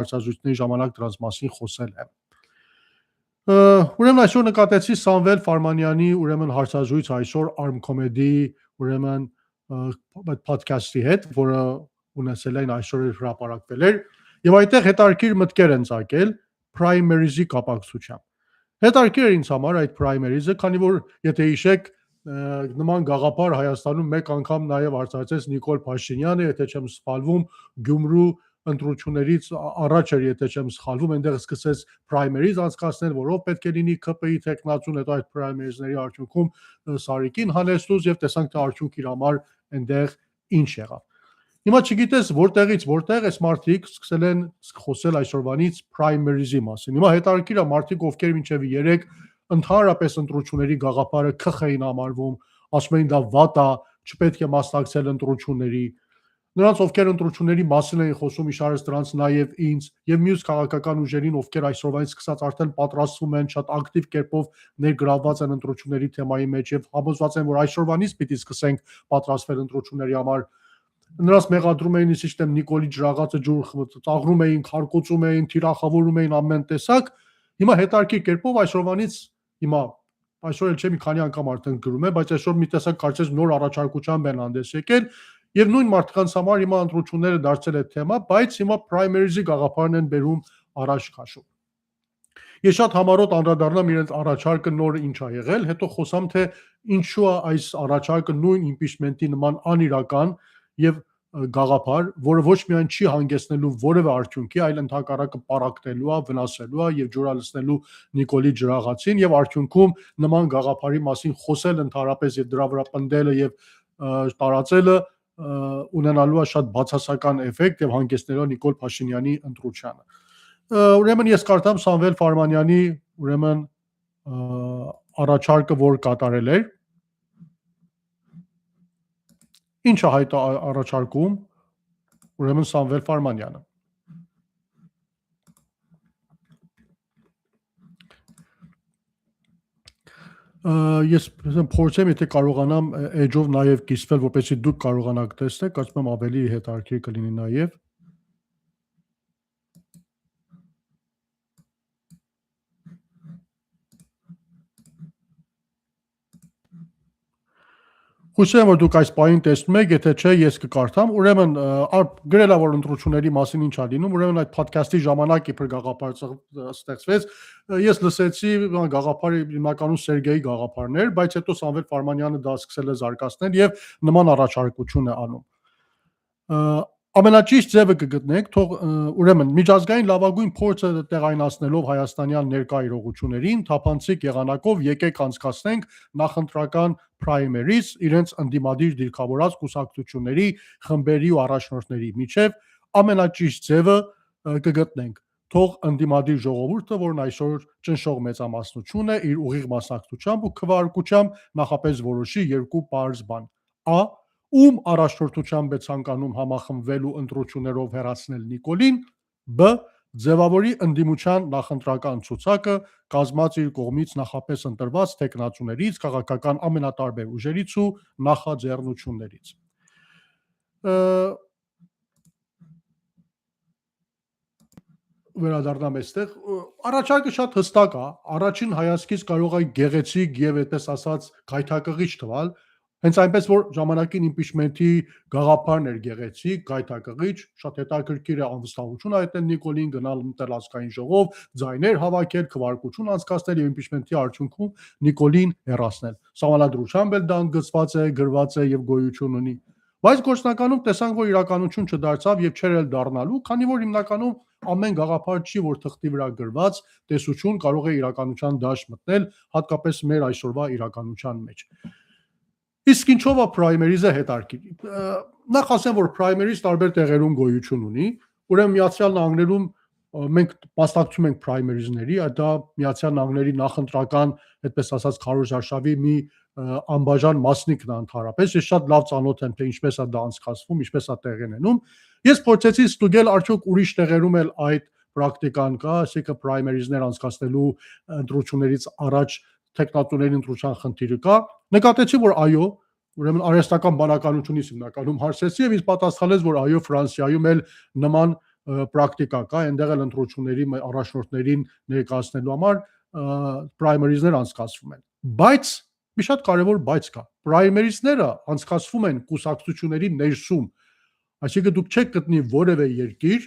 հարցազրույցների ժամանակ դրանց մասին խոսել եմ։ Ուրեմն այսօր նկատեցի Սամվել Ֆարմանյանի ուրեմն հարցազրույց այսօր Arm Comedy ուրեմն podcast-ի հետ, որը ունեցել են այսօր հրապարակվել էր, եւ այդտեղ հետարքիր մտքեր են ցակել primaries-ի կապակցությամբ։ Հետարքիր էր ինձ համար այդ primaries-ը, քանի որ եթե հիշեք, նման գաղափար Հայաստանում մեկ անգամ նաև արձակեց Նիկոլ Փաշինյանը, եթե չեմ սխալվում, Գյումրու ընտրություններից առաջ էր, եթե չեմ սխալվում, այնտեղ սկսեց primaries անցկացնել, որով պետք է լինի ԿՊ-ի տեխնացուն, հետո այդ primaries-ների արդյունքում Սարիկին հանեցուց եւ տեսանք թե արդյունք իր համար այնտեղ ինչ եղավ։ Հիմա չգիտես որտեղից որտեղ այս մարդիկ սկսել են խոսել այսօրվանից primaries-ի մասին։ Հիմա հետարքիր է մարդիկ, ովքեր մինչև 3 ընդհանրապես ընտրությունների գաղափարը քխ էին համարվում, ասում էին դա վատ է, չպետք է մասնակցել ընտրությունների։ Նրանց, ովքեր ընտրությունների մասին էին խոսում, իշարեց դրանց նաև ինձ եւ մյուս քաղաքական ուժերին, ովքեր այսօրվանից սկսած արդեն պատրաստվում են, շատ ակտիվ կերպով ներգրավված են ընտրությունների թեմայի մեջ եւ համոզված են, որ այսօրվանից պիտի սկսենք պատրաստվել ընտրությունների համար։ Նրանց մեղադրում էին, իսկ Նիկոլի ջրաղացը ջուր ծաղրում էին, քարկոծում էին, թիրախավորում էին ամեն տեսակ։ Հիմա հետարքիր կերպով այսօրվանից հիմա այսօր էլ չէ մի քանի անգամ արդեն գրում է, բայց այսօր մի տեսակ կարծես նոր առաջարկությամբ են հանդես եկել եւ նույն մարդկանց համար հիմա ընտրությունները դարձել է թեմա, բայց հիմա primaries-ի գաղափարն են բերում առաջ քաշում։ Ես շատ համառոտ անդրադառնամ իրենց առաջարկը նոր ինչ է եղել, հետո խոսամ թե ինչու է այս առաջարկը նույն impeachment-ի նման անիրական եւ գաղափար, որը ոչ միայն չի հանգեցնելու որևէ արդյունքի, այլ ընդհակառակը պարակտելու է, վնասելու է եւ ջուրալցնելու Նիկոլի ջրաղացին եւ արդյունքում նման գաղափարի մասին խոսել ընդհանրապես եւ դրա վրա պնդելը եւ տարածելը ունենալու է շատ բացասական էֆեկտ եւ հանգեցնելու Նիկոլ Փաշինյանի ընտրությանը։ Ուրեմն ես կարդամ Սամվել Ֆարմանյանի ուրեմն առաջարկը, որ կատարել էր։ Ինչ է հայտ առաջարկում ուրեմն Սամվել Ֆարմանյանը։ Ես փորձեմ, եթե կարողանամ edge-ով նաև կիսվել, որպեսզի դուք կարողանաք տեսնել, կարծում եմ ավելի հետաքրքիր կլինի նաև։ Հուսով եմ, որ դուք այս պահին տեսնում եք, եթե չէ, ես կկարդամ։ Ուրեմն գրելա որ ընտրությունների մասին ինչ է լինում, ուրեմն այդ podcast-ի ժամանակ իբր գաղափար ստեղծվեց։ Ես լսեցի գաղափարը հիմնականում Սերգեյի գաղափարն էր, բայց հետո Սամվել Ֆարմանյանը դա սկսել է զարգացնել եւ նման առաջարկություն է անում։ Ամենաճիշտ ձևը կգտնենք, թող ուրեմն միջազգային լավագույն փորձը տեղայնացնելով հայաստանյան ներկա իրողություններին, թափանցիկ եղանակով եկեք անցկացնենք նախընտրական primaries իրենց ընդդիմադիր դիրքավորած կուսակցությունների, խմբերի ու առաջնորդների միջև ամենաճիշտ ձևը կգտնենք։ Թող ընդդիմադիր ժողովուրդը, որն այսօր ճնշող մեծամասնություն է, իր ուղիղ մասնակցությամբ ու քվեարկությամբ նախապես որոշի երկու պարզ բան. A. Ում առաջնորդությամբ է ցանկանում համախմբվելու ընտրություններով հեռացնել Նիկոլին, B. Ձևավորի ընդդիմության նախընտրական ցուցակը կազմած իր կողմից նախապես ընտրված տեխնացուներից, քաղաքական ամենատարբեր ուժերից ու նախաձեռնություններից։ Վերադառնամ այստեղ, առաջարկը շատ հստակ է, առաջին հայացքից կարող է գեղեցիկ եւ այդպես ասած գայթակղիչ թվալ, հենց այնպես որ ժամանակին impeachment-ի գաղափարն էր գեղեցիկ, գայթակղիչ, շատ հետաքրքիր է անվստահություն այտեն Նիկոլին գնալ մտել ազգային ժողով, ձայներ հավաքել, քվեարկություն անցկացնել եւ impeachment-ի արդյունքում Նիկոլին հեռացնել։ Սահմանադրությամբ էլ դա ընդգծված է, գրված է եւ գոյություն ունի։ Բայց գործնականում տեսանք, որ իրականություն չդարձավ եւ չէր էլ դառնալու, քանի որ հիմնականում ամեն գաղափար չի, որ թղթի վրա գրված տեսություն կարող է իրականության դաշտ մտնել, հատկապես մեր այսօրվա իրականության մեջ։ Իսկ ինչով է primaries-ը հետարքիր։ Նախ ասեմ, որ primaries տարբեր տեղերում գոյություն ունի, ուրեմն Միացյալ Նահանգներում մենք մասնակցում ենք primaries-ների, դա Միացյալ Նահանգների նախընտրական, այդպես ասած, քարոզարշավի մի անբաժան մասնիկն է ընդհանրապես։ Ես շատ լավ ծանոթ եմ, թե ինչպես է դա անցկացվում, ինչպես է տեղի ունենում։ Ես փորձեցի ստուգել արդյոք ուրիշ տեղերում էլ այդ պրակտիկան կա, այսինքն primaries-ներ անցկացնելու ընտրություններից առաջ տեխնատուների ընտրության խնդիրը կա։ Նկատեցի, որ այո, ուրեմն արհեստական բանականությունից հիմնականում հարցեցի եւ ինձ պատասխանեց, որ այո, Ֆրանսիայում էլ նման պրակտիկա կա, այնտեղ էլ ընտրությունների առաջնորդներին ներկայացնելու համար պրայմերիզներ անցկացվում են։ Բայց մի շատ կարևոր բայց կա։ Պրայմերիզները անցկացվում են կուսակցությունների ներսում, այսինքն դուք չեք գտնի որևէ երկիր,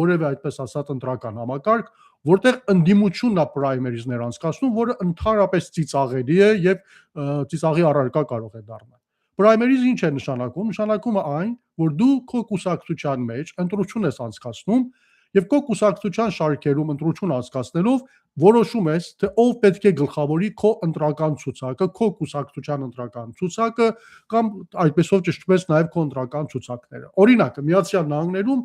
որևէ այդպես ասած ընտրական համակարգ, որտեղ ընդդիմությունն է պրայմերիզներ անցկացնում, որը ընդհանրապես ծիծաղելի է եւ ծիծաղի առարկա կարող է դառնալ։ Պրայմերիզը ինչ է նշանակում։ Նշանակում է այն, որ դու քո կուսակցության մեջ ընտրություն ես անցկացնում եւ քո կուսակցության շարքերում ընտրություն անցկացնելով որոշում ես, թե ով պետք է գլխավորի քո ընտրական ցուցակը, քո կուսակցության ընտրական ցուցակը կամ այդպեսով ճշտվեց նաեւ քո ընտրական ցուցակները։ Օրինակ, Միացյալ Նահանգներում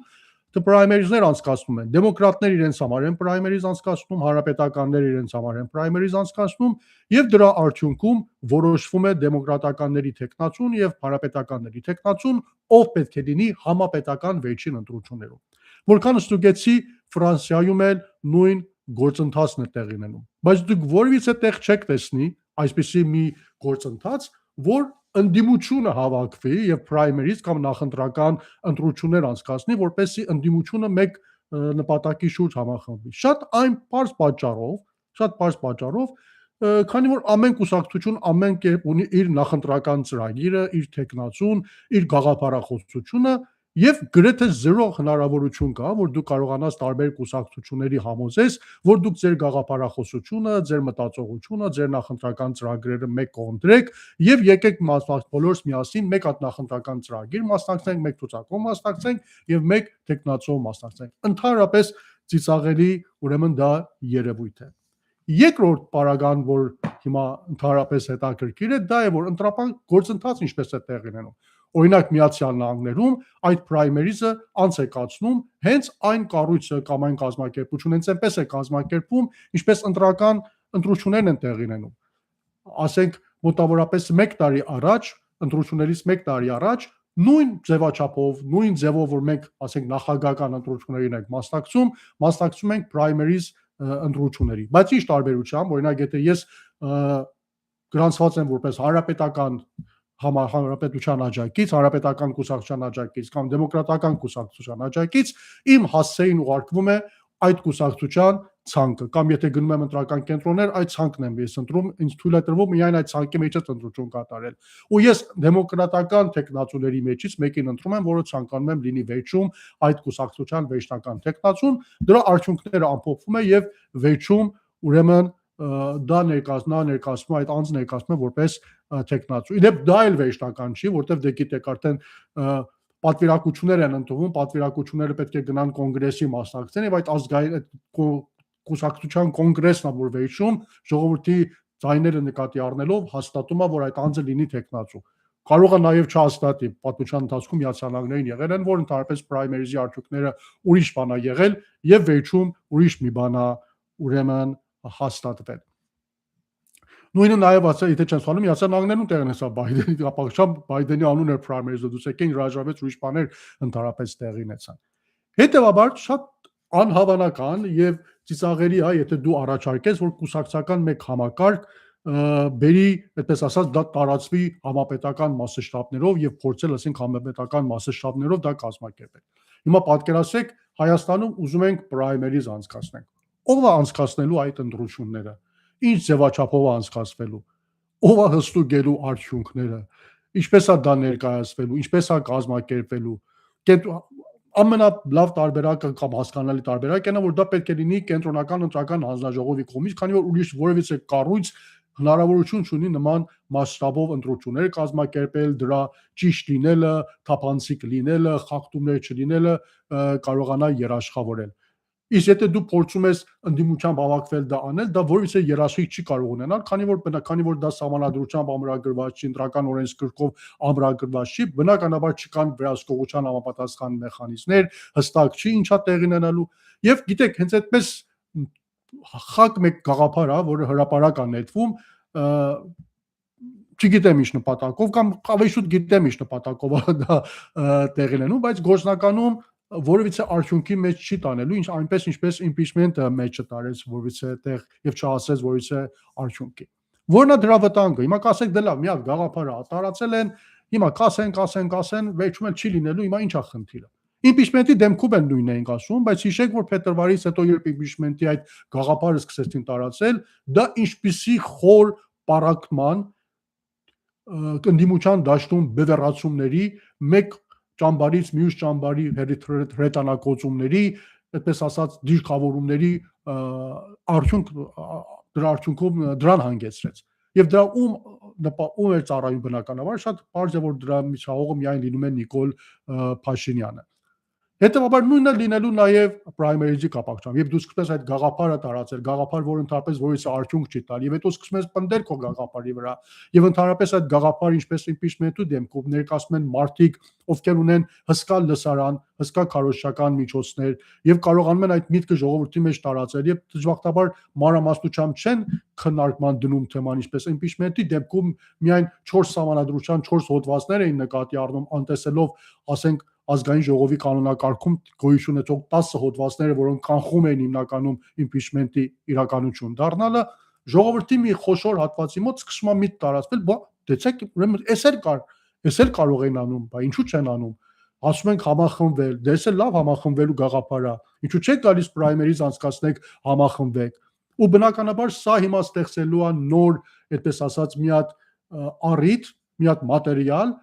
պրայմերիզներ անցկացնում են, դեմոկրատներ իրենց համար են պրայմերիզ անցկացնում, հանրապետականները իրենց համար են պրայմերիզ անցկացնում եւ դրա արդյունքում որոշվում է դեմոկրատականների տեխնացուն եւ հանրապետականների տեխնացուն, ով պետք է լինի համապետական վերջին ընտրություններում։ Որքան ստուգեցի, Ֆրանսիայում էլ նույն գործընթացն է տեղի ունենում։ Բայց դուք որևիցե տեղ չեք տեսնի այսպիսի մի գործընթաց, որ ընդդիմությունը հավաքվի եւ պրայմերիզ կամ նախընտրական ընտրություններ անցկացնի, որպեսզի ընդդիմությունը մեկ նպատակի շուրջ համախմբվի։ Շատ պարզ պատճառով, քանի որ ամեն կուսակցություն ամեն կերպ ունի իր նախընտրական ծրագիրը, իր տեխնացուն, իր գաղափարախոսությունը եւ գրեթե 0 հնարավորություն կա, որ դու կարողանաս տարբեր կուսակցությունների համոզես, որ դուք ձեր գաղափարախոսությունը, ձեր մտածողությունը, ձեր նախընտրական ծրագրերը մեկ կողմդրեք եւ եկեք բոլորս միասին մեկ հատ նախընտրական ծրագիր մասնակցենք, մեկ ցուցակում մասնակցենք եւ մեկ տեխնացում մասնակցենք։ Ընդհանրապես ծիծաղելի, ուրեմն դա երևույթ է։ Երկրորդ պարագան, որ հիմա ընդհանրապես հետաքրքիր է, դա է, որ ընտրական գործընթացը ինչպես է տեղի ունենում։ Օրինակ Միացյալ Նահանգներում այդ պրայմերիզը անց է կացնում հենց այն կառույցը կամ այն կազմակերպությունը, հենց այնպես է կազմակերպվում, ինչպես ընտրական ընտրություններն են տեղի ունենում։ Ասենք մոտավորապես 1 տարի առաջ, ընտրություններից 1 տարի առաջ նույն ձևաչափով, նույն ձևով, որ մենք ասենք նախագահական ընտրություններին ենք մասնակցում ենք պրայմերիզ ընտրությունների։ Բայց ինչ տարբերությամբ, օրինակ եթե ես գրանցված եմ որպես հանրապետական հանրապետության աջակից, հանրապետական կուսակցության աջակից կամ դեմոկրատական կուսակցության աջակից, իմ հասցեին ուղարկվում է այդ կուսակցության ցանկը, կամ եթե գնում եմ ընտրական կենտրոններ, այդ ցանկն եմ ես ընտրում, ինձ թույլ է տրվում միայն այդ ցանկի մեջ ընտրություն կատարել։ Ու ես դեմոկրատական տեխնացուների մեջից մեկին ընտրում եմ, որը ցանկանում եմ լինի վերջում այդ կուսակցության վերջնական տեխնացուն, դրա արդյունքները ամփոփվում է եւ վերջում ուրեմն դա ներկայացնում այդ անձը ներկայացնում է որպես տեխնացու։ Իդեպ դա էլ վերջնական չի, որտեղ դե գիտեք արդեն պատվիրակություններ են ընդունվում, պատվիրակությունները պետք է գնան կոնգրեսի մասնակցեն եւ այդ ազգային կուսակցության կոնգրեսն է որ վերջում ժողովրդի ձայները նկատի առնելով հաստատում է, որ այդ անձը լինի տեխնացու։ Կարող է նաեւ չհաստատի, պատմության ընթացքում Միացյալ Նահանգներին եղել են, որ ընդհանրապես պրայմերիզի արդյունքները ուրիշ բան է եղել եւ վերջում ուրիշ մի բան է ուրեմն հաստատվել։ Նույնը նաև ասա, եթե չեմ սխալվում, Միացյալ Նահանգներում տեղն է սա Բայդենի, ապակշամ Բայդենի անուն էր պրայմերիզը, դուք եկեք հրաժարվեց ուրիշ բաներ ընդհանրապես տեղի ունեցան։ Հետևաբար շատ անհավանական եւ ծիծաղելի է, եթե դու առաջարկես, որ կուսակցական մեկ համակարգ բերի, այդպես ասած, դա տարածվի համապետական մասշտաբներով եւ փորձել, ասենք, համապետական մասշտաբներով դա կազմակերպել։ Հիմա պատկերացրեք, Հայաստանում ուզում ենք պրայմերիզ անցկացնենք։ Ո՞վ է անցկացնելու այդ ընտրությունները։ Ինչ ձևաչափով անցկացվելու, ով է հստուկելու արդյունքները, ինչպես է դա ներկայացվելու, ինչպես է կազմակերպվելու։ Ամենալավ տարբերակը կամ հասկանալի տարբերակն է, որ դա պետք է լինի կենտրոնական ընտրական հանձնաժողովի կողմից, քանի որ ուրիշ որևիցե կառույց հնարավորություն չունի նման մասշտաբով ընտրություններ կազմակերպել, դրա ճիշտ լինելը, թափանցիկ լինելը, խախտումներ չլինելը կարողանա երաշխավորել։ Իսկ եթե դու փորձում ես ընդդիմությամբ հավաքվել դա անել, դա որևիցե երաշխիք չի կարող ունենալ, քանի որ դա սահմանադրությամբ ամրագրված չի, ընտրական օրենսգրքով ամրագրված չի, բնականաբար չկան վերահսկողության համապատասխան մեխանիզմներ, հստակ չի ինչա տեղի ունենալու, եւ գիտեք, հենց այդպես խակ մեկ գաղափար է, որը հրապարակ է նետվում, չգիտեմ ինչ նպատակով կամ ավելի շուտ գիտեմ ինչ նպատակով է դա տեղի ունենում, բայց գործնականում որևիցե արդյունքի մեջ չի տանելու, ինչ այնպես ինչպես impeachment-ը մեջ չտարեց որևիցե տեղ եւ չհասեց որևիցե արդյունքի։ Որն է դրա վտանգը։ Հիմա կասեք դե լավ, մի հատ գաղափար է տարածել են, հիմա կասեն, վերջում էլ չի լինելու, հիմա ի՞նչ է խնդիրը։ Impeachment-ի դեմքում էլ նույնն էինք ասում, բայց հիշեք, որ փետրվարից հետո երբ impeachment-ի այդ գաղափարը սկսեցին տարածել, դա ինչպիսի խոր պառակտման ընդդիմության դաշտում բևեռացումների մեկ ճամբարից մյուս ճամբարի հրետանակոծումների, այդպես ասած դիրքավորումների արդյունքում դրան հանգեցրեց։ Եվ դրա ում էր ծառայում բնականաբար, շատ պարզ է, որ դրա միջավայրը միայն լինում է Նիկոլ Փաշինյանը։ Հետևաբար նույնը լինելու նաև պրայմերիզի կապակցությամբ, երբ դու սկսում ես այդ գաղափարը տարածել, գաղափար, որ ընդհանրապես որից արդյունք չի տալ, եւ հետո սկսում ես պնդել քո գաղափարի վրա, եւ ընդհանրապես այդ գաղափարը ինչպես impeachment-ու դեմքում ներկայացնում են մարդիկ, ովքեր ունեն հսկա լսարան, հսկա քարոզչական միջոցներ եւ կարողանում են այդ միտքը ժողովրդի մեջ տարածել եւ դժբախտաբար մանրամասնությամբ չեն քննարկման դնում թեման, ինչպես impeachment-ի դեպքում միայն 4 սահմանադրության 4 հոդվածներ էին նկատի առնում, անտեսելով, ասենք, ազգային ժողովի կանոնակարգում գոյություն ունեցող 10 հոդվածները, որոնք կանխում էին հիմնականում impeachment-ի իրականություն դառնալը, ժողովրդի մի խոշոր հատվածի մոտ սկսում է միտք տարածվել, դեցեք, ուրեմն էս էլ կարող են անում, բա ինչու չեն անում։ Ասում ենք համախմբվել, դες էլ լավ համախմբվելու գաղափար է։ Ինչու՞ չեք գալիս պրայմերիզ անցկացնեք, համախմբվեք։ Ու բնականաբար սա հիմա ստեղծելու է նոր, այդպես ասած, մի հատ առիթ, մի հատ մատերիալ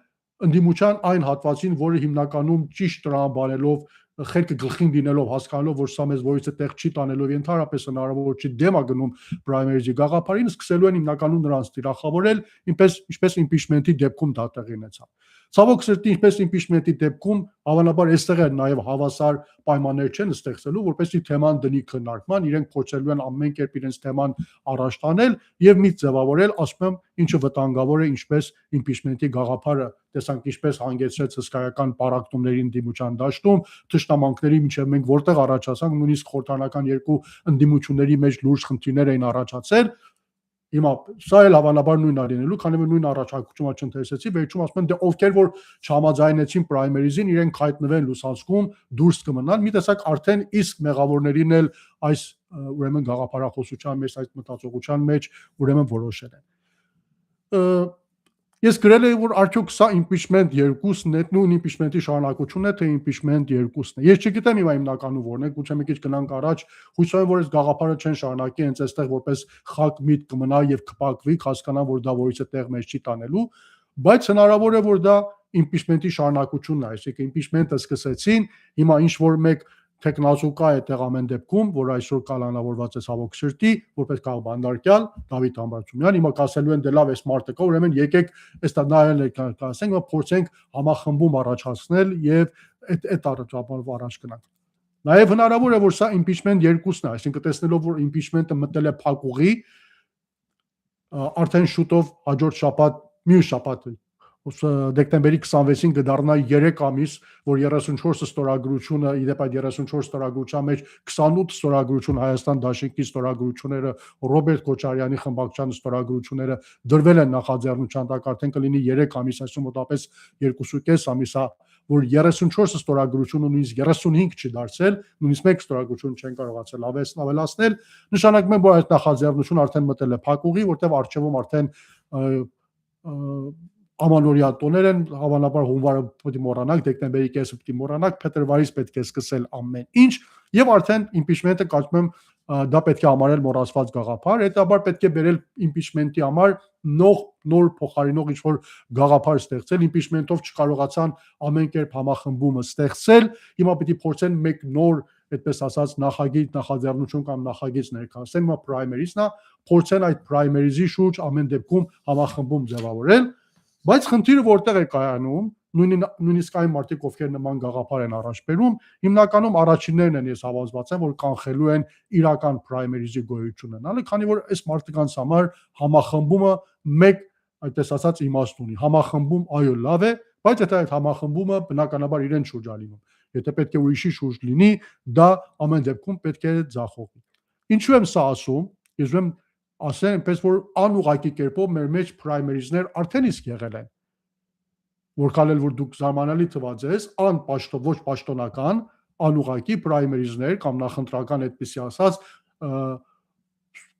ընդդիմության այն հատվածին, որը հիմնականում ճիշտ տրամաբանելով, խելքը գլխին դինելով, հասկանալով, որ սա մեզ որից է տեղ չի տանելով, ընդհանրապես հնարավոր չի դեմ է գնում պրայմերիզի գաղափարին, սկսելու են հիմնականում նրանց տիրախավորել, ինչպես impeachment-ի դեպքում դա տեղի ունեցավ։ Ցավոք սրտի, ինչպես impeachment-ի դեպքում, հավանաբար այստեղ էլ նաև հավասար պայմաններ չեն ստեղծելու, որպեսզի թեման դնի քննարկման, իրենք փորձելու են ամեն կերպ իրենց թեման առաջ տանել եւ մի ձևավորել, ասում եմ, ինչը վտանգավոր է, ինչպես impeachment-ի գաղափարը, տեսանք ինչպես հանգեցրեց հսկայական պառակտումների ընդդիմության դաշտում, թշնամանքների միջև մենք որտեղ առաջացանք, նույնիսկ խորհրդանական երկու ընդդիմությունների մեջ լուրջ խնդիրներ էին առաջացել։ Հիմա սա էլ հավանաբար նույնն է լինելու, քանի որ նույն առաջարկությունը չընթերցեցի, վերջում ասում են, դե ովքեր որ չհամաձայնեցին պրայմերիզին, իրենք հայտնվեն լուսանցքում, դուրս կմնան, մի տեսակ արդեն իսկ մեղավորներին էլ այս ուրեմն գաղափարախոսության մեջ, այս մտածողության մեջ ուրեմն որոշել են։ Ես գրել եմ, որ արդյոք սա impeachment 2-ն է, նույն impeachment-ի շարունակությունն է, թե impeachment 2-ն է։ Ես չգիտեմ հիմա հիմնականում որն է, գուցե մի քիչ գնանք առաջ, հույսով եմ, որ այս գաղափարը չեն շարունակի, հենց այստեղ որպես խակ միտ կմնա եւ կփակվի, հասկանան, որ դա որից է տեղ մեջ չի տանելու, բայց հնարավոր է, որ դա impeachment-ի շարունակությունն է, այսինքն impeachment-ը սկսեցին, հիմա ինչ որ մեկ տեխնազուկա է տեղ ամեն դեպքում, որ այսօր կալանավորված է ցավոք սրտի, որպես քաղբանդարկյալ Դավիթ Համբարձումյան, հիմա կասելու են դե լավ, այս մարտը կա, ուրեմն եկեք, այստեղ նայել եք, ասենք, փորձենք համախմբում առաջացնել եւ այդ առաջ գնանք։ Նաեւ հնարավոր է, որ սա impeachment 2-ն է, այսինքն տեսնելով, որ impeachment-ը մտել է փակուղի, արդեն շուտով հաջորդ շաբաթ, մյուս շաբաթ դեկտեմբերի 26-ին կդառնա 3 ամիս, որ 34 ստորագրությունը, իդեպ այդ 34 ստորագրության մեջ 28 ստորագրություն Հայաստան Դաշինքի ստորագրությունները, Ռոբերտ Քոչարյանի խմբակցության ստորագրությունները դրվել են նախաձեռնության տակ, արդեն կլինի 3 ամիս, այսինքն մոտավորապես 2.5 ամիս է, որ 34 ստորագրությունը նույնիսկ 35 չի դարձել, նույնիսկ մեկ ստորագրություն չեն կարողացել ավելացնել, նշանակում է, որ այդ նախաձեռնությունը արդեն մտել է փակուղի, որտեղ արժևում արդեն ամանորյա տոներ են, հավանաբար հունվարը պետք է մոռանանք, դեկտեմբերի կեսը պետք է մոռանանք, փետրվարից պետք է սկսել ամեն ինչ, եւ արդեն impeachment-ը կարծում եմ դա պետք է համարել մոռացված գաղափար, հետաբար պետք է բերել impeachment-ի համար նոր փոխարինող ինչ-որ գաղափար ստեղծել, impeachment-ով չկարողացան ամեն կերպ համախմբումը ստեղծել, հիմա պետք է փորձեն մեկ նոր, այդպես ասած, նախաձեռնություն կամ նախագիծ ներկայացնել, հիմա primary-ն է, փորձեն այդ primary-ի շուրջ ամեն դեպքում համախմբում ձևավորել, բայց խնդիրը որտեղ է կայանում, նույնիսկ այն մարդիկ, ովքեր նման գաղափար են առաջ բերում, հիմնականում առաջիններն են, ես հավատացած եմ, որ կանխելու են իրական primary-ի գոյություն ունենալը, քանի որ այս մարդկանց համար համախմբումը մեկ, այդպես ասած, իմաստ ունի։ Համախմբում այո լավ է, բայց եթե այդ համախմբումը բնականաբար իրեն շուրջ է լինում, եթե պետք է ուրիշի շուրջ լինի, դա ամեն դեպքում պետք է ձախողվի։ Ինչու եմ սա ասում, ես ուզում եմ ասեմ, այնպես որ անուղղակի կերպով մեր մեջ primary-ներ արդեն իսկ եղել են, որքան էլ որ դուք զարմանալի թվաց ես, ոչ պաշտոնական, անուղղակի primary-ներ կամ նախընտրական այդպիսի ասած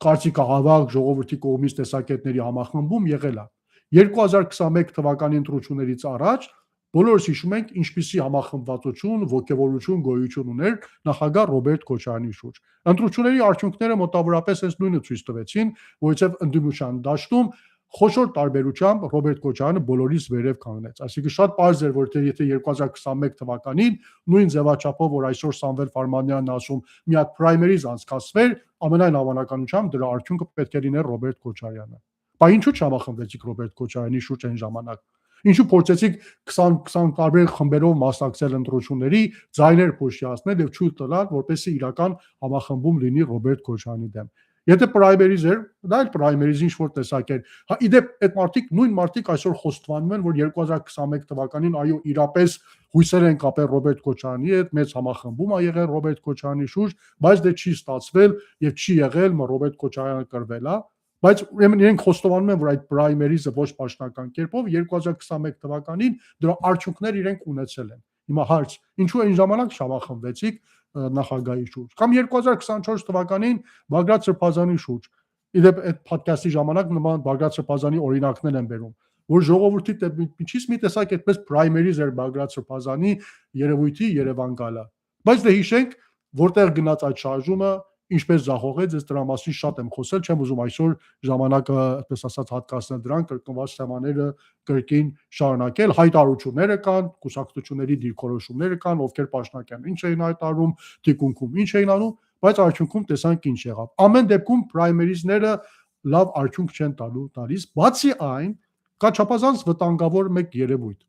կարծիքահավաք ժողովրդի կողմից տեսակետների համախմբում եղել է։ 2021 թվականի ընտրություններից առաջ Բոլորս հիշում ենք ինչպիսի համախմբվածություն, ոգևորություն, գոյություն ուներ նախագահ Ռոբերտ Քոչարյանի շուրջ։ Ընտրությունների արդյունքները մոտավորապես այս նույնը ցույց տվեցին, որովհետև ընդդիմության դաշտում խոշոր տարբերությամբ Ռոբերտ Քոչարյանը բոլորից վերև կանգնեց։ Այսինքն շատ պարզ էր, որ եթե 2021 թվականին նույն ձևաչափով, որ այսօր Սամվել Ֆարմանյանն ասում, մի հատ պրայմերիզ անցկացվեր, ամենայն հավանականությամբ դրա արդյունքը պետք է լիներ Ռոբերտ Քոչարյանը։ Բայց ինչու չհամախմբվեցիք Ռոբերտ Քոչարյանի շուրջ այն ժամանակ։ Ինչու փորձեցիք 20 տարբեր խմբերով մասնակցել ընտրությունների, ձայներ փոշիացնել եւ ցույց տալ, որպեսզի իրական համախմբում լինի Ռոբերտ Քոչարյանի դեմ։ Եթե պրայմերիզ էր, դա էլ պրայմերիզ ինչ որ տեսակ էր։ Հա իդեպ այդ մարդիկ, նույն մարդիկ այսօր խոստովանում են, որ 2021 թվականին այո իրապես հույսեր են կապել Ռոբերտ Քոչարյանի հետ, մեծ համախմբում ա եղել Ռոբերտ Քոչարյանի շուրջ, բայց դե չի ստացվել եւ չի եղել, Ռոբերտ Քոչարյանը կրվել է։ Բայց ուրեմն իրենք խոստովանում են, որ այդ պրայմերիզը ոչ պաշտոնական կերպով 2021 թվականին դրա արդյունքներ իրենք ունեցել են։ Հիմա հարց, ինչու այն ժամանակ չհամախմբվեցիք նախագահի շուրջ, կամ 2024 թվականին Բագրատ Սրբազանի շուրջ։ Իդեպ այդ podcast-ի ժամանակ նման Բագրատ Սրբազանի օրինակներ են բերում, որ ժողովրդի միջից մի տեսակ այդպես պրայմերիզ էր Բագրատ Սրբազանի երևույթի Երևան գալը։ Բայց դե հիշենք, որտեղ գնաց այդ շարժումը, ինչպես ձախողեց, ես դրա մասին շատ եմ խոսել, չեմ ուզում այսօր ժամանակը, այսպես ասած, հատկացնել դրան, կրկնված թեմաները կրկին շարունակել, հայտարարությունները կան, կուսակցությունների դիրքորոշումները կան, ովքեր պաշտոնական ինչ էին հայտարարում, թիկունքում ինչ էին անում, բայց արդյունքում տեսանք ինչ եղավ։ Ամեն դեպքում պրայմերիզները լավ արդյունք չեն տալիս, բացի այն, կա չափազանց վտանգավոր մեկ երևույթ։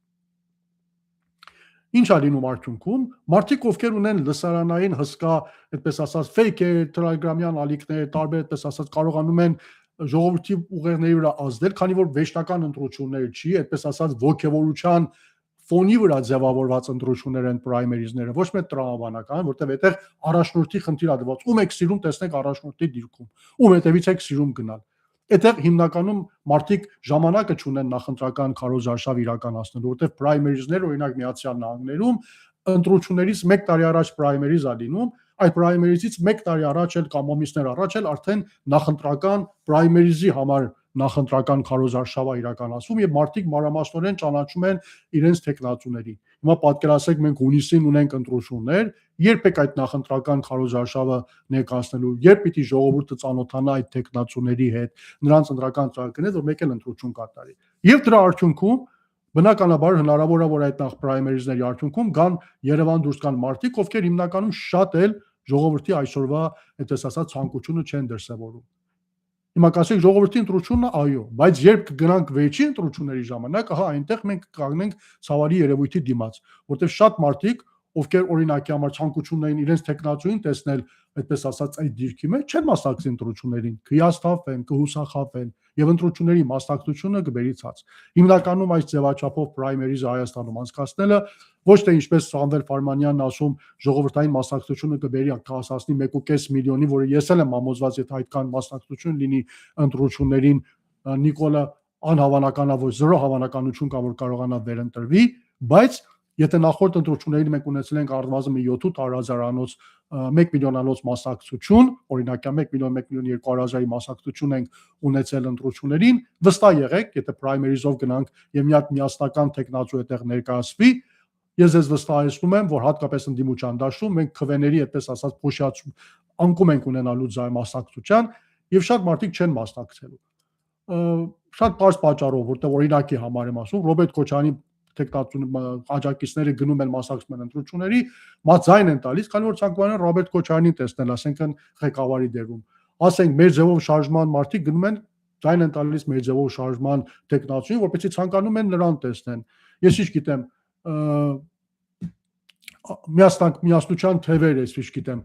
Ինչ է լինում արդյունքում, մարդիկ ովքեր ունեն լսարանային հսկա, այդպես ասած, ֆեյքեր, տելեգրամյան ալիքներ, տարբեր այդպես ասած կարողանում են ժողովրդի ուղեղների վրա ազդել, քանի որ վերջնական ընտրություններ չի, այդպես ասած ոգևորության ֆոնի վրա ձևավորված ընտրություններ են պրայմերիզները, ոչ մեկ տրամաբանական, որտեղ այդտեղ առաջնորդի խնդիր ա դված, ում եք սիրում տեսնեք առաջնորդի դիրքում, ում հետևից եք սիրում գնալ։ Այդտեղ հիմնականում մարդիկ ժամանակը չունեն նախընտրական քարոզարշավ իրականացնելու, որտեղ պրայմերիզները, օրինակ Միացյալ Նահանգներում ընտրություններից 1 տարի առաջ պրայմերիզ ա լինում, այդ պրայմերիզից 1 տարի առաջ էլ կամ ամիսներ առաջ էլ արդեն նախընտրական պրայմերիզի համար նախընտրական քարոզարշավ է իրականացվում եւ մարդիկ մանրամասնորեն ճանաչում են իրենց տեխնացուներին։ Հիմա պատկերացրեք, մենք հունիսին ունենք ընտրություններ, երբ եք այդ նախընտրական քարոզարշավը ներկայացնելու, երբ պիտի ժողովուրդը ծանոթանա այդ տեխնացուների հետ, նրանց ընտրական ծրագրերից, որ մեկ էլ ընտրություն կատարի։ Եվ դրա արդյունքում բնականաբար հնարավոր է, որ այդ նախ պրայմերիզների արդյունքում կան Երևան դուրս կան մարդիկ, ովքեր հիմնականում շատ էլ ժողովրդի այսօրվա, այդպես ասած, ցանկությունը չեն դրսևորում։ Հիմա կասեք ժողովրդի ընտրությունն այո, բայց երբ կգնանք վերջին ընտրությունների ժամանակ, ահա այնտեղ մենք կանգնենք ցավալի երևույթի դիմաց, որտեղ շատ մարդիկ, ովքեր օրինակի համար ցանկություն ունեն իրենց տեխնացուին տեսնել, այդպես ասած, այդ դիրքի մեջ, չեն մասնակցի ընտրություններին, կհիասթափվեն, կհուսախաբեն եւ ընտրությունների մասնակցությունը կբերի ցած։ Հիմնականում այս ձևաչափով պրայմերիզը Հայաստանում անցկացնելը ոչ թե ինչպես Սամվել Ֆարմանյանն ասում, ժողովրդային մասնակցությունը կբերի հասցնի 1.5 միլիոնի, որը ես էլ եմ համոզված, եթե այդքան մասնակցություն լինի ընտրություններին, Նիկոլը անհավանական է, որ 0 հավանականություն կա, որ կարողանա վերընտրվի, բայց եթե նախորդ ընտրություններին մենք ունեցել ենք առնվազն 7-800,000-անոց 1 միլիոնանոց մասնակցություն, օրինակ 1 միլիոն 200,000-ի մասնակցություն ենք ունեցել ընտրություններին, վստահ եղեք, եթե պրայմերիզով գնանք եւ մի հատ միասնական տեխնացու այդտեղ ներկայացվի, ես ես վստահեցնում եմ, որ հատկապես ընդդիմության դաշտում մենք քվեների այդպես ասած փոշիացում անկում ենք ունենալու ձայ մասնակցության եւ շատ մարդիկ չեն մասնակցելու։ Շատ բարձ պատճառով, որտեղ օրինակի համար եմ ասում, Ռոբերտ Քոչարյանի աջակիցները գնում են մասնակցում են ընտրությունների, ձայն են տալիս, քանի որ ցանկանում են Ռոբերտ Քոչարյանին տեսնել, ասենք ղեկավարի դերում։ Ասենք մեր ձևով շարժման մարդիկ գնում են ձայն են տալիս մեր ձևով շարժման տեխնացուին, որպեսզի ցանկանում են նրան տեսնեն։ Ես ինչ գիտեմ, միասնության թևեր, այսպես գիտեմ,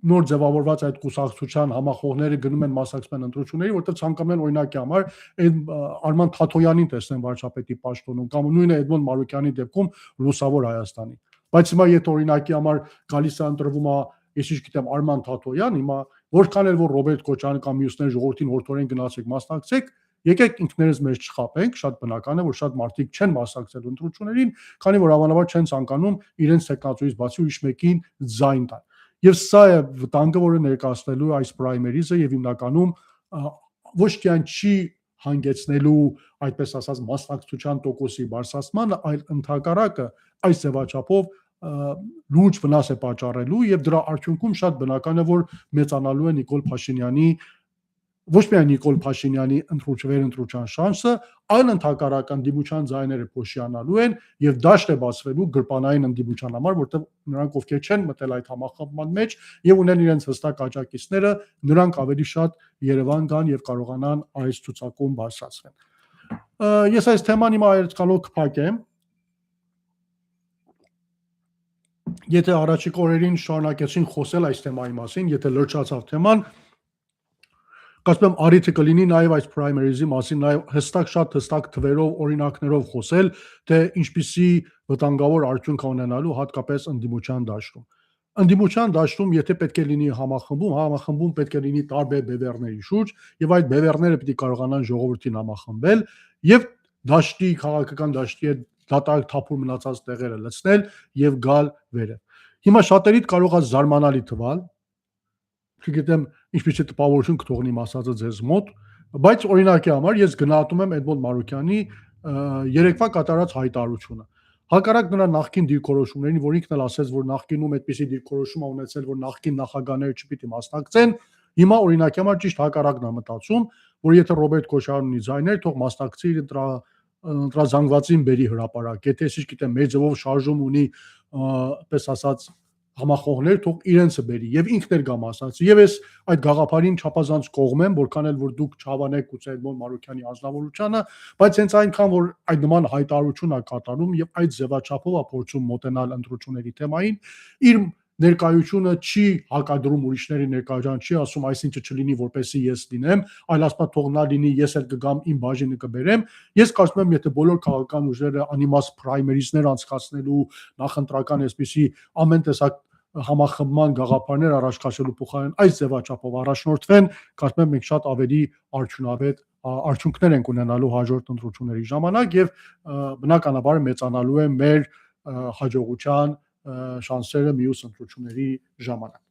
նոր ձևավորված այդ կուսակցության համախոհները գնում են մասնակցում են ընտրությունների, որտեղ ցանկանում են օրինակի համար այդ Արման Թաթոյանին տեսնեն վարչապետի պաշտոնում կամ նույնը Էդմոն Մարուկյանի դեպքում Լուսավոր Հայաստանի։ Բայց հիմա եթե օրինակի համար գալիս է ընտրվում է, ես ինչ գիտեմ, Արման Թաթոյան, հիմա որքան էլ որ Ռոբերտ Քոչարյանը կամ մյուսներ ժողովրդին հորդորեն գնացեք մասնակցեք, եկեք ինքներս մեզ չխաբենք, շատ բնական է, որ շատ մարդիկ չեն մասնակցել ընտրություններին, քանի որ հավանաբար չեն ցանկանում իրենց տեխնացուից բացի ուրիշ մեկին ձայն տալ։ Եվ սա է վտանգը, որը ներկայացնելու այս պրայմերիզը եւ հիմնականում ոչ միայն չի հանգեցնելու, այդպես ասած, մասնակցության տոկոսի բարձրացմանը, այլ ընդհակառակը այս ձևաչափով լուրջ վնաս է պատճառելու եւ դրա արդյունքում շատ բնական է, որ մեծանալու է Նիկոլ Փաշինյանի ոչ միայն Նիկոլ Փաշինյանի վերընտրության շանսը, այլ ընդհակառակ ընդդիմության ձայները փոշիանալու են եւ դաշտ է բացվելու գրպանային ընդդիմության համար, որտեղ նրանք ովքեր չեն մտել այդ համախմբման մեջ եւ ունեն իրենց հստակ աջակիցները, նրանք ավելի շատ Երևան գան եւ կարողանան այս ցուցակում բարձրացնել։ Ես այս թեման հիմա այդքանով կփակեմ։ Եթե առաջիկ օրերին շարունակեցին խոսել այս թեմայի մասին, եթե լրջացավ թեման, կարծում եմ առիթը կլինի նաև այս primary-ի մասին նաև շատ հստակ թվերով, օրինակներով խոսել, թե ինչպիսի վտանգավոր արդյունք ունենալու հատկապես ընդդիմության դաշտում։ Ընդդիմության դաշտում եթե պետք է լինի համախմբում պետք է լինի տարբեր բևեռների շուրջ, եւ այդ բևեռները պետք է կարողանան ժողովրդին համախմբել եւ դաշտի քաղաքական դաշտի հետ դատարկ թափուր մնացած տեղերը լցնել եւ գալ վերև։ Հիմա շատերիդ կարող է զարմանալի թվալ, չգիտեմ ինչպիսի տպավորություն կթողնի իմ ասածը ձեզ մոտ, բայց օրինակի համար ես գնահատում եմ Էդմոնդ Մարուկյանի երեկվա կատարած հայտարարությունը։ Հակառակ նրա նախկին դիրքորոշումներին, որ ինքն էլ ասեց, որ նախկինում այդպիսի դիրքորոշում ա ունեցել, որ նախկին նախագահները չպիտի մասնակցեն, հիմա օրինակի համար ճիշտ հակառակն ա մտածում, որ եթե Ռոբերտ Քոչարյանն ունի ձայներ, թող մասնակցի ընտրազանգվածին բերի հրապարակ։ Եթե ես գիտեմ մեր ձևով շարժում ունի, պես ասած, համախոհներ, թող իրենցը բերի եւ ինքն էլ գա մասնակցի։ Եվ ես այդ գաղափարին չափազանց կողմ եմ, որքան էլ որ դուք չհավանեք գուցե Էդմոնդ Մարուկյանի անձնավորությանը, բայց հենց այնքան որ այդ նման հայտարարություն ա կատարում եւ այդ ձևաչափով ա փորձում մոտենալ ընտրությունների թեմային, իր ներկայությունը չի հակադրում ուրիշների ներկայության, չի ասում այսինչը չլինի որպեսի ես լինեմ, այլ ասում թող նա լինի, ես էլ կգամ իմ բաժինը կբերեմ։ Ես կարծում եմ, եթե բոլոր քաղաքական ուժերը անիմաստ primary-ներ անցկացնելու, նախընտրական այսպիսի ամեն տեսակ համախմբման գաղափարներ առաջ քաշելու փոխարեն այս ձևաչափով առաջնորդվեն, կարծում եմ մենք շատ ավելի արդյունավետ արդյունքներ ենք ունենալու հաջորդ ընտրությունների ժամանակ եւ բնականաբար մեծանալու է մեր հաջողության շանսերը մյուս ընտրությունների ժամանակ։